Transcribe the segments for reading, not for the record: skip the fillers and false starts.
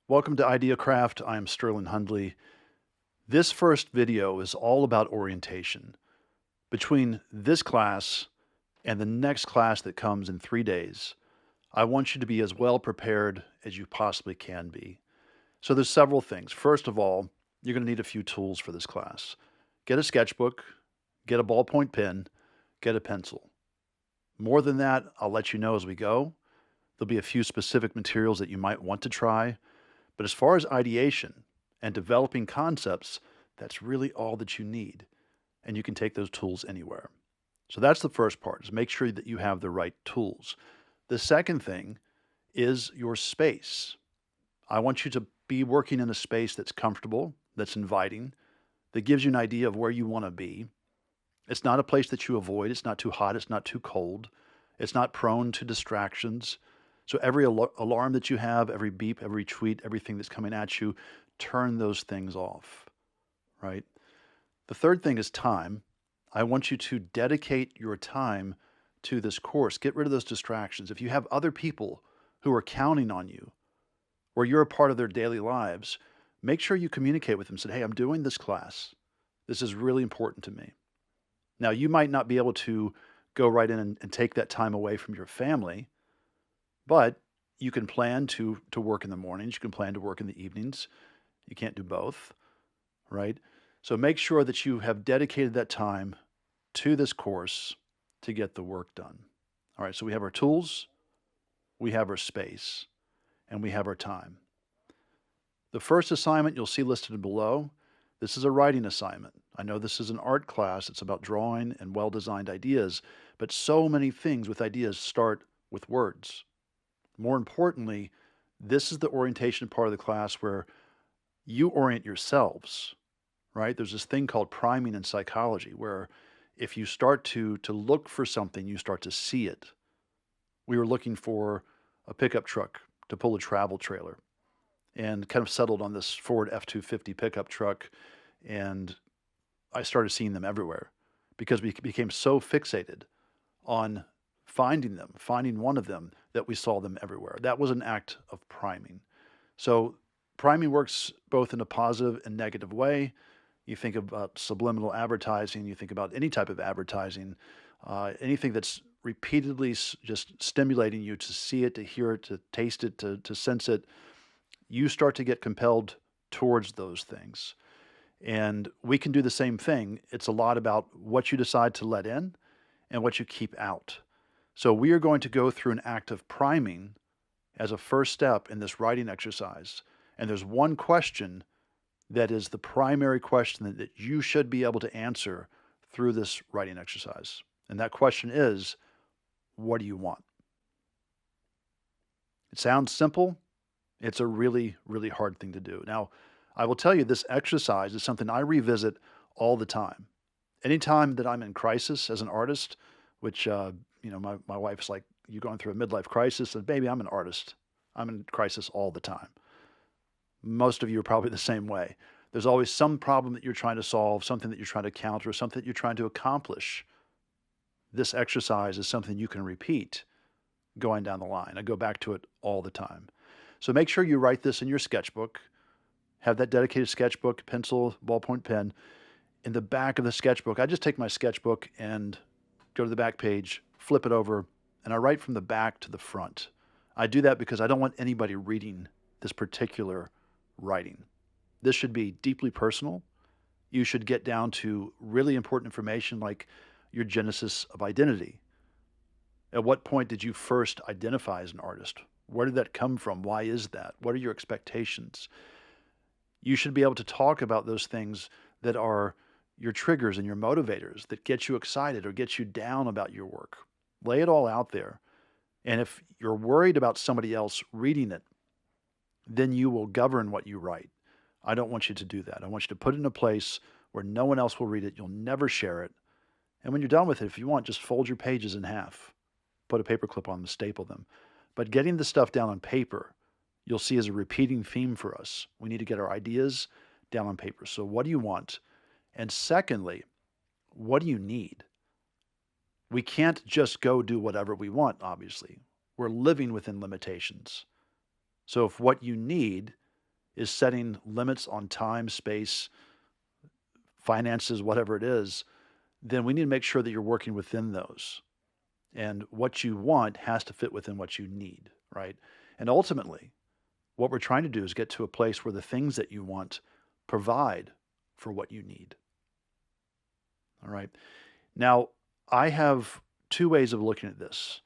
Welcome to Ideacraft. I am Sterling Hundley. This first video is all about orientation. Between this class and the next class that comes in 3 days, I want you to be as well prepared as you possibly can be. So there's several things. First of all, you're going to need a few tools for this class. Get a sketchbook, get a ballpoint pen, get a pencil. More than that, I'll let you know as we go. There'll be a few specific materials that you might want to try. But as far as ideation and developing concepts, that's really all that you need. And you can take those tools anywhere. So that's the first part, is make sure that you have the right tools. The second thing is your space. I want you to be working in a space that's comfortable, that's inviting, that gives you an idea of where you want to be. It's not a place that you avoid. It's not too hot. It's not too cold. It's not prone to distractions. So every alarm that you have, every beep, every tweet, everything that's coming at you, turn those things off, right? The third thing is time. I want you to dedicate your time to this course. Get rid of those distractions. If you have other people who are counting on you, or you're a part of their daily lives, make sure you communicate with them. Say, hey, I'm doing this class. This is really important to me. Now, you might not be able to go right in and take that time away from your family, but you can plan to work in the mornings. You can plan to work in the evenings. You can't do both, right? So make sure that you have dedicated that time to this course to get the work done. All right, so we have our tools, we have our space, and we have our time. The first assignment you'll see listed below. This is a writing assignment. I know this is an art class. It's about drawing and well-designed ideas, but so many things with ideas start with words. More importantly, this is the orientation part of the class where you orient yourselves, right? There's this thing called priming in psychology where if you start to look for something, you start to see it. We were looking for a pickup truck to pull a travel trailer and kind of settled on this Ford F-250 pickup truck, and I started seeing them everywhere because we became so fixated on finding one of them, that we saw them everywhere. That was an act of priming. So priming works both in a positive and negative way. You think about subliminal advertising, you think about any type of advertising, anything that's repeatedly just stimulating you to see it, to hear it, to taste it, to sense it. You start to get compelled towards those things. And we can do the same thing. It's a lot about what you decide to let in and what you keep out. So we are going to go through an act of priming as a first step in this writing exercise. And there's one question that is the primary question that you should be able to answer through this writing exercise. And that question is, what do you want? It sounds simple. It's a really, really hard thing to do. Now, I will tell you this exercise is something I revisit all the time. Anytime that I'm in crisis as an artist, which my wife's like, you going through a midlife crisis? And baby, I'm an artist. I'm in crisis all the time. Most of you are probably the same way. There's always some problem that you're trying to solve, something that you're trying to counter, something that you're trying to accomplish. This exercise is something you can repeat going down the line. I go back to it all the time. So make sure you write this in your sketchbook. Have that dedicated sketchbook, pencil, ballpoint pen. In the back of the sketchbook, I just take my sketchbook and go to the back page, flip it over, and I write from the back to the front. I do that because I don't want anybody reading this particular writing. This should be deeply personal. You should get down to really important information like your genesis of identity. At what point did you first identify as an artist? Where did that come from? Why is that? What are your expectations? You should be able to talk about those things that are your triggers and your motivators that get you excited or get you down about your work. Lay it all out there. And if you're worried about somebody else reading it, then you will govern what you write. I don't want you to do that. I want you to put it in a place where no one else will read it. You'll never share it. And when you're done with it, if you want, just fold your pages in half. Put a paper clip on them, staple them. But getting the stuff down on paper, you'll see is a repeating theme for us. We need to get our ideas down on paper. So what do you want? And secondly, what do you need? We can't just go do whatever we want, obviously. We're living within limitations. So if what you need is setting limits on time, space, finances, whatever it is, then we need to make sure that you're working within those. And what you want has to fit within what you need, right? And ultimately, what we're trying to do is get to a place where the things that you want provide for what you need. All right. Now, I have two ways of looking at this.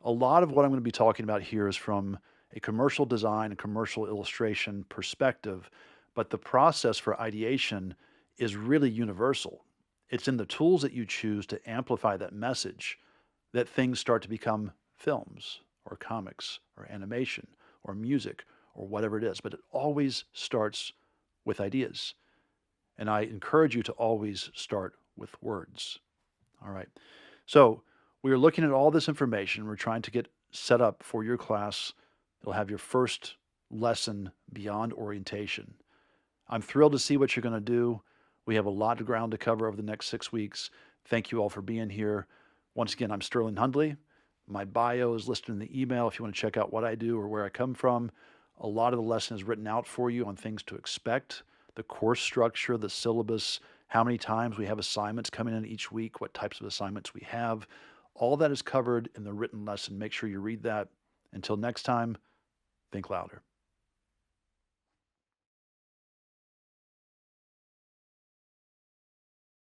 A lot of what I'm going to be talking about here is from a commercial design and commercial illustration perspective, but the process for ideation is really universal. It's in the tools that you choose to amplify that message that things start to become films or comics or animation or music or whatever it is. But it always starts with ideas. And I encourage you to always start with words. All right. So we are looking at all this information. We're trying to get set up for your class. You'll have your first lesson beyond orientation. I'm thrilled to see what you're going to do. We have a lot of ground to cover over the next 6 weeks. Thank you all for being here. Once again, I'm Sterling Hundley. My bio is listed in the email if you want to check out what I do or where I come from. A lot of the lesson is written out for you on things to expect, the course structure, the syllabus, how many times we have assignments coming in each week, what types of assignments we have. All that is covered in the written lesson. Make sure you read that. Until next time, think louder.